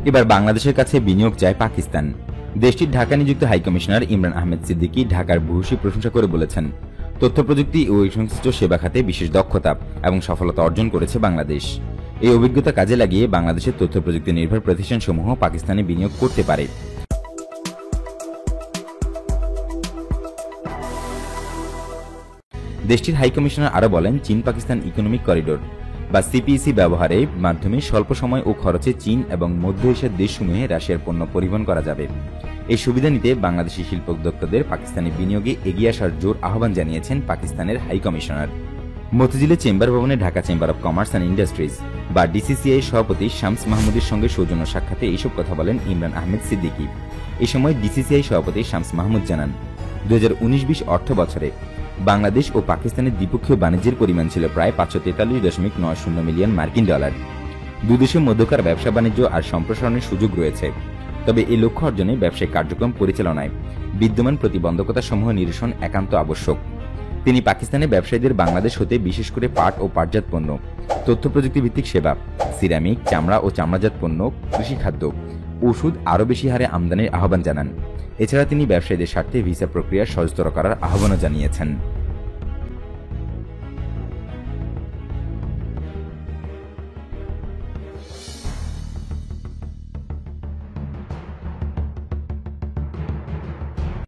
এবার বাংলাদেশের কাছে বিনিয়োগ চায় পাকিস্তান। দেশটির ঢাকা নিযুক্ত হাইকমিশনার ইমরান আহমেদ সিদ্দিকী ঢাকার ভূয়সী প্রশংসা করে বলেছেন, তথ্য প্রযুক্তি ও সংশ্লিষ্ট সেবা খাতে বিশেষ দক্ষতা এবং সফলতা অর্জন করেছে বাংলাদেশ। এই অভিজ্ঞতা কাজে লাগিয়ে বাংলাদেশের তথ্য প্রযুক্তি নির্ভর প্রতিষ্ঠানসমূহ পাকিস্তানে বিনিয়োগ করতে পারে। দেশটির হাইকমিশনার আরও বলেন, চীন পাকিস্তান ইকোনমিক করিডোর বা সিপিইসি ব্যবহারের মাধ্যমে স্বল্প সময় ও খরচে চীন এবং মধ্য এশিয়ার দেশসমূহে রাশিয়ার পণ্য পরিবহন করা যাবে। এই সুবিধা নিতে বাংলাদেশি শিল্প উদ্যোক্তাদের পাকিস্তানি বিনিয়োগে এগিয়ে আসার জোর আহ্বান জানিয়েছেন পাকিস্তানের হাইকমিশনার। মতিঝিলে চেম্বার ভবনে Dhaka chamber of commerce and industries বা ডিসিসিআই সভাপতি শামস মাহমুদের সঙ্গে সৌজন্য সাক্ষাতে এইসব কথা বলেন ইমরান আহমেদ সিদ্দিকী। এ সময় ডিসিসিআই সভাপতি শামস মাহমুদ জানান, 2019-20 অর্থ বছরে বাংলাদেশ ও পাকিস্তানের দ্বিপক্ষীয় বাণিজ্যের পরিমাণ ছিল প্রায় 543.90 মিলিয়ন মার্কিন ডলার। দুই দেশের মধ্যকার ব্যবসা বাণিজ্য আর সম্প্রসারণের সুযোগ রয়েছে। তবে এই লক্ষ্য অর্জনে ব্যবসায়িক কার্যক্রম পরিচালনায় বিদ্যমান প্রতিবন্ধকতাসমূহ নিরসন একান্ত আবশ্যক। তিনি পাকিস্তানে ব্যবসায়ীদের বাংলাদেশ হতে বিশেষ করে পাট ও পাটজাত পণ্য, তথ্য প্রযুক্তি ভিত্তিক সেবা, সিরামিক, চামড়া ও চামড়াজাত পণ্য, কৃষিখাদ্য, ওষুধ আরও বেশি হারে আমদানির আহ্বান জানান। এছাড়া তিনি ব্যবসায়ীদের স্বার্থে ভিসা প্রক্রিয়া সহজতর করার আহ্বানও জানিয়েছেন।